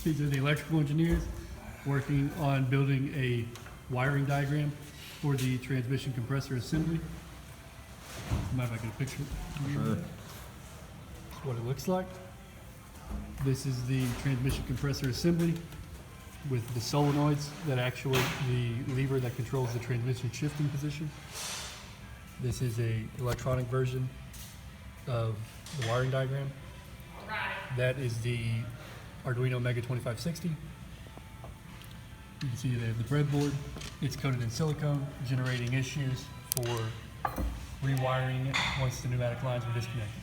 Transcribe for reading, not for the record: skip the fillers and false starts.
These are the electrical engineers working on building a wiring diagram for the transmission compressor assembly. Mind if I get a picture? Sure. That's what it looks like. This is the transmission compressor assembly with the solenoids that actuate the lever that controls the transmission shifting position. This is a electronic version of the wiring diagram. That is the Arduino Mega 2560. You can see they have the breadboard. It's coated in silicone, generating issues for rewiring it once the pneumatic lines are disconnected.